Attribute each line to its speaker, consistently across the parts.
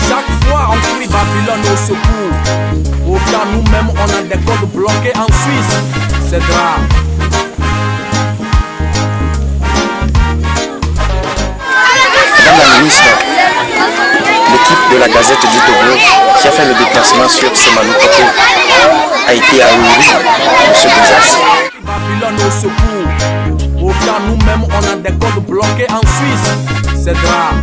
Speaker 1: Chaque fois on crie Babylone au secours. Autant nous-mêmes on a des codes bloqués en Suisse. C'est grave.
Speaker 2: Madame la ministre, l'équipe de la Gazette du Togo qui a fait le déplacement sur Semanou-Koto a été à Ouri, M. Bezas.
Speaker 1: Babylone au secours. Autant nous-mêmes on a des codes bloqués en Suisse. C'est grave.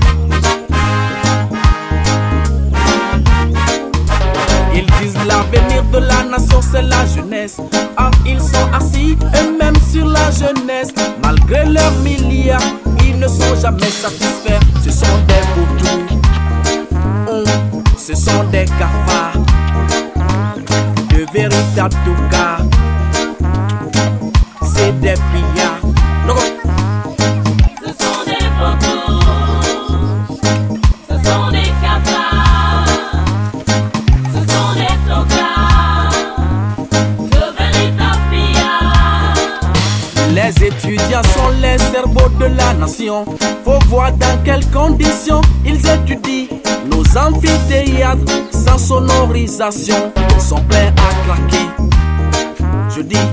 Speaker 1: Ils disent l'avenir de la nation c'est la jeunesse. Or ils sont assis eux-mêmes sur la jeunesse. Malgré leurs milliards, ils ne sont jamais satisfaits. Ce sont des vautours, ce sont des cafards, de véritables toucas. C'est des pillards.
Speaker 3: Ce sont des vautours, ce sont des cafards, ce sont des toucas, de véritables pillards.
Speaker 1: Les étudiants sont les cerveaux de la nation. Faut voir dans quelles conditions ils étudient. Nos amphithéâtres sans sonorisation sont pleins à claquer. Je dis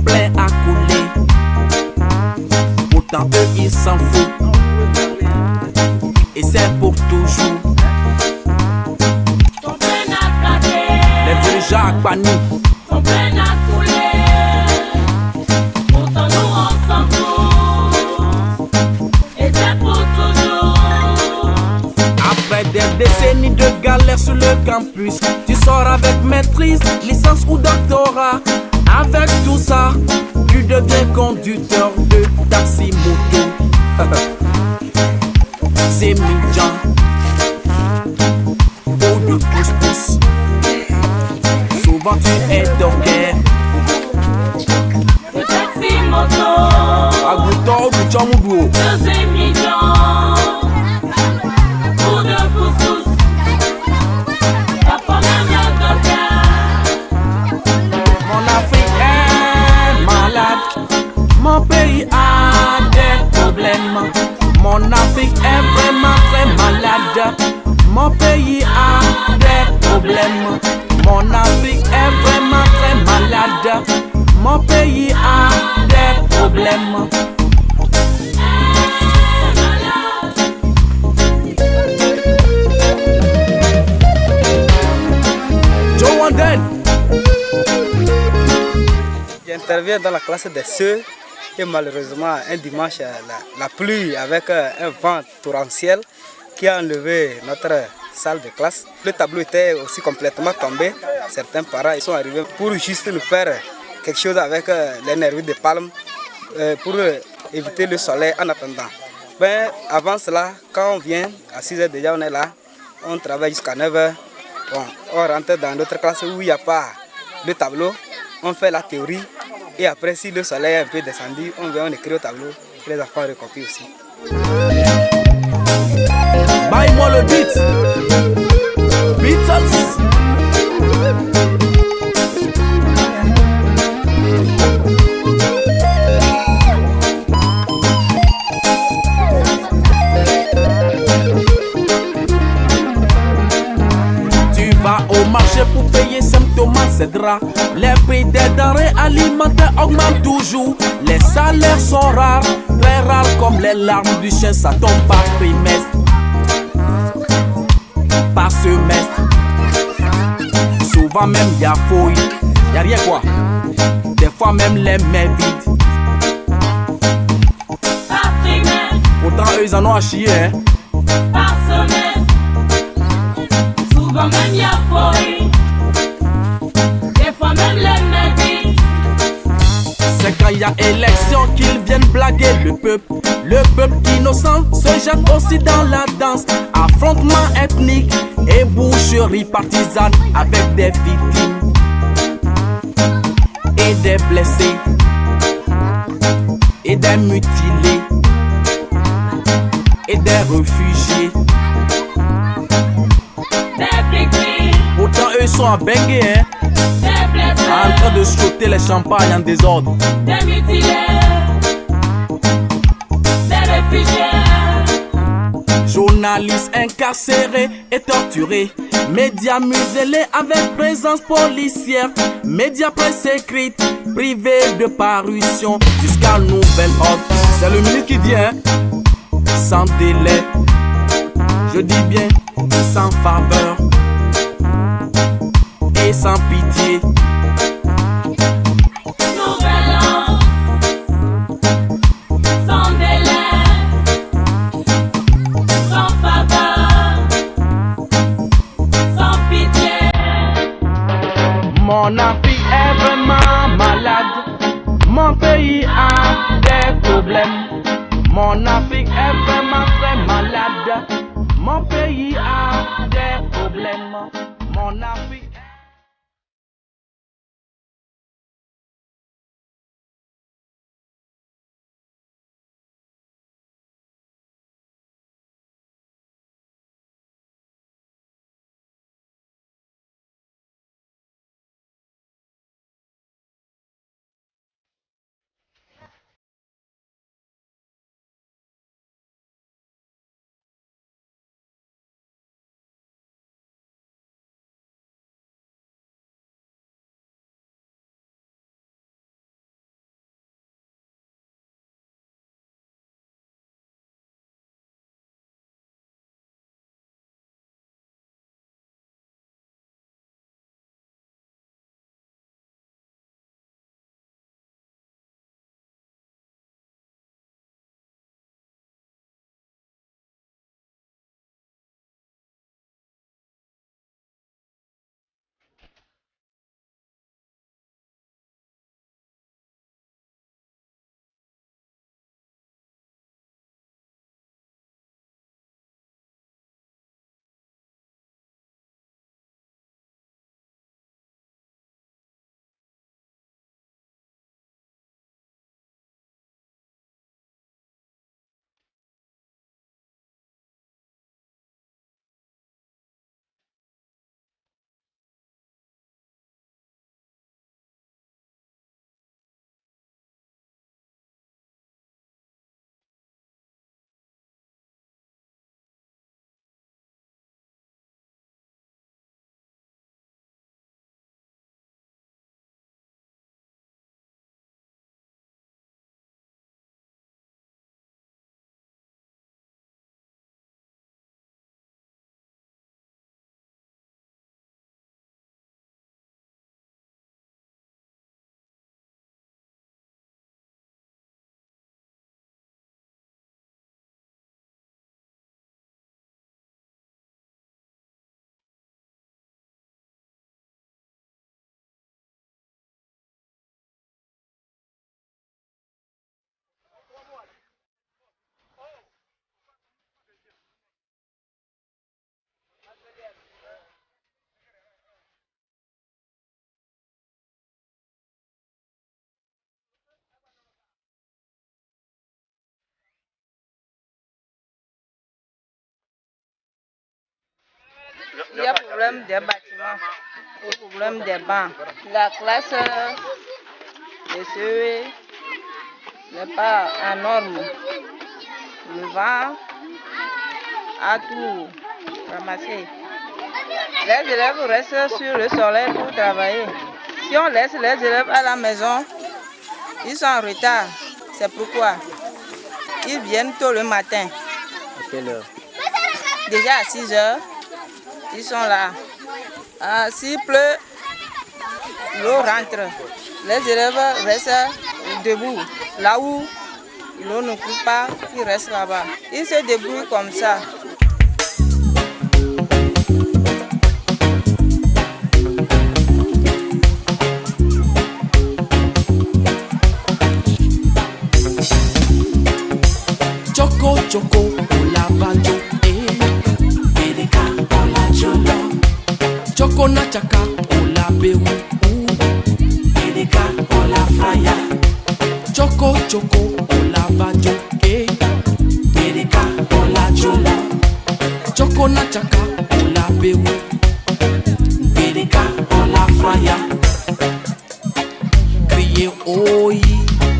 Speaker 1: pleins à couler. Pourtant eux ils s'en foutent. Et c'est pour toujours.
Speaker 3: Sont pleins à claquer,
Speaker 1: Les dirigeants à panique.
Speaker 3: sont pleins à couler. Pourtant nous on s'en fout. Et c'est pour toujours.
Speaker 1: Après des décennies de galère sur le campus, tu sors avec maîtrise, licence ou doctorat. Avec tout ça, tu deviens conducteur de taxi moto. C'est midjan ou de pouce-pouce. Souvent tu es docker.
Speaker 3: Le taxi moto,
Speaker 1: Agouto ou Chamoudo.
Speaker 3: 2 millions. Pour de pousse-pousse, parfois même le docteur.
Speaker 1: Mon Afrique est malade. Mon pays a des problèmes. Mon Afrique est vraiment très malade. Mon pays a des problèmes. Mon Afrique est vraiment très malade. Mon pays a des problèmes. Joe Wanden.
Speaker 4: J'interviens dans la classe des CE et malheureusement un dimanche la pluie avec un vent torrentiel qui a enlevé notre salle de classe. Le tableau était aussi complètement tombé. Certains parents ils sont arrivés pour juste nous faire quelque chose avec les nervis de palme pour éviter le soleil en attendant. Ben, avant cela, quand on vient, à 6 h déjà on est là, on travaille jusqu'à 9 h. Bon, on rentre dans notre classe où il n'y a pas de tableau, on fait la théorie et après si le soleil est un peu descendu, on vient, on écrit au tableau et les enfants recopient aussi.
Speaker 1: Baille-moi le beat. Beatles. Tu vas au marché pour payer symptômes, c'est drap. Les prix des denrées alimentaires augmentent toujours. Les salaires sont rares, très rares comme les larmes du chien, ça tombe par trimestre, par semestre. Souvent même y'a fouille, y'a rien quoi. Des fois même les mains vides.
Speaker 3: Par trimestre,
Speaker 1: Pourtant eux ils en ont à chier hein.
Speaker 3: par semestre, souvent quand même y a folie. Des fois même les merdies.
Speaker 1: C'est quand y a élection qu'ils viennent blaguer le peuple. Le peuple innocent se jette aussi dans la danse. Affrontement ethnique et boucherie partisane avec des victimes et des blessés et des mutilés et des réfugiés.
Speaker 3: Des victimes,
Speaker 1: Pourtant eux sont à benguer, hein,
Speaker 3: des blessés,
Speaker 1: en train de shooter les champagnes en désordre.
Speaker 3: des mutilés, des réfugiés.
Speaker 1: Journalistes incarcérés et torturés, médias muselés avec présence policière, médias presse écrite, privés de parution jusqu'à nouvel ordre. C'est le ministre qui dit, hein, sans délai, je dis bien sans faveur et sans pitié.
Speaker 3: Nouvel an, sans délai, sans faveur, sans pitié.
Speaker 1: Mon Afrique est vraiment malade. Mon pays a des problèmes. Mon Afrique est vraiment très malade. Mon pays a des problèmes. Mon Afrique.
Speaker 5: Il y a problème des bâtiments, le problème des bancs. La classe de CE n'est pas en norme. Le vent a tout ramassé. Les élèves restent sur le soleil pour travailler. Si on laisse les élèves à la maison, ils sont en retard. C'est pourquoi ils viennent tôt le matin.
Speaker 4: À quelle heure?
Speaker 5: Déjà à 6 heures, ils sont là. S'il pleut, l'eau rentre. Les élèves restent debout. Là où l'eau ne coule pas, ils restent là-bas. Ils se débrouillent comme ça.
Speaker 1: Choco na chaka, ola bewu. Edeka, ola fraya. Choco, choco, ola bajo. Edeka, ola jola. Choco na chaka, ola bewu. Edeka, ola fraya. Crier oi,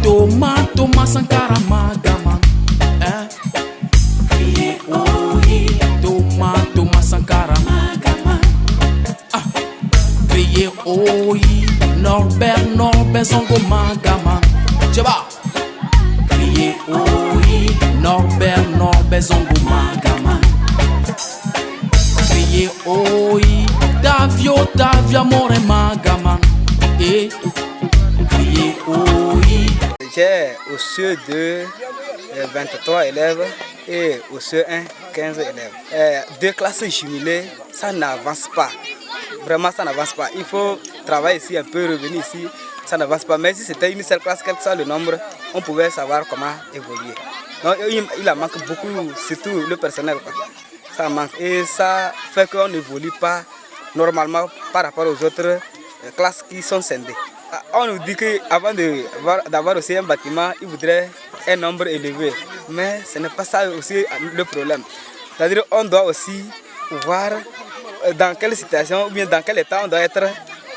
Speaker 1: toma, toma sankara magama. Crier oi, toma, toma sankara magama. Crier oi, Norbert, Norbert zongo magama. Cheba. Crier oi, Norbert, Norbert zongo magama. Crier oi, Davio, Davio amore magama. Crier oi.
Speaker 4: J'ai au CE2 23 élèves et au CE1 15 élèves. Deux classes jumelées, ça n'avance pas. Vraiment, ça n'avance pas. Il faut travailler ici un peu, revenir ici, ça n'avance pas. Mais si c'était une seule classe, quel que soit le nombre, on pouvait savoir comment évoluer. Donc, il en manque beaucoup, surtout le personnel, quoi. Ça manque. Et ça fait qu'on n'évolue pas normalement par rapport aux autres classes qui sont scindées. On nous dit qu'avant d'avoir aussi un bâtiment, il voudrait un nombre élevé. Mais ce n'est pas ça aussi le problème. C'est-à-dire qu'on doit aussi voir dans quelle situation ou bien dans quel état on doit être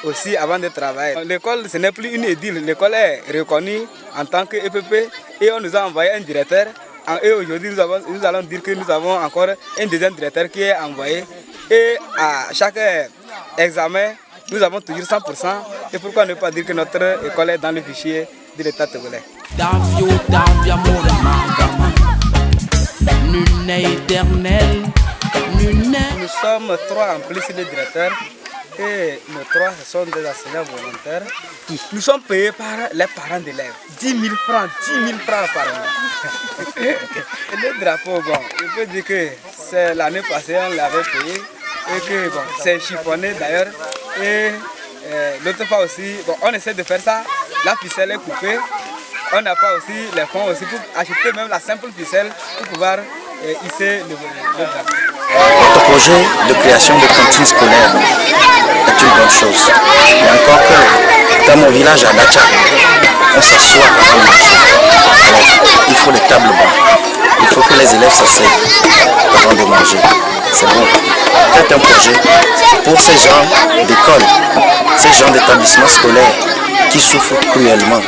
Speaker 4: aussi avant de travailler. L'école, ce n'est plus une édile. L'école est reconnue en tant que EPP et on nous a envoyé un directeur. Et aujourd'hui, nous allons dire que nous avons encore un deuxième directeur qui est envoyé. Et à chaque examen, nous avons toujours 100%. Et pourquoi ne pas dire que notre école est dans le fichier de l'État togolais?
Speaker 1: Davio, Davia, more magama. Nune éternel, nune.
Speaker 4: Nous sommes 3 en plus le directeur. Et nos 3, ce sont des enseignants volontaires. Nous sommes payés par les parents d'élèves. 10 000 francs, 10 000 francs par mois. Et le drapeau, bon, je peux dire que c'est l'année passée, on l'avait payé. Et que bon, c'est chiffonné d'ailleurs. Et l'autre fois aussi, bon, on essaie de faire ça. La ficelle est coupée. On n'a pas aussi les fonds aussi pour acheter même la simple ficelle pour pouvoir hisser le drapeau.
Speaker 2: Notre projet de création de cantines scolaires est une bonne chose. Mais encore que dans mon village à Dacha, on s'assoit avant de manger. Alors, il faut des tables bancs. Il faut que les élèves s'asseyent avant de manger. C'est bon. Faites un projet pour ces gens d'école, ces gens d'établissements scolaires qui souffrent cruellement.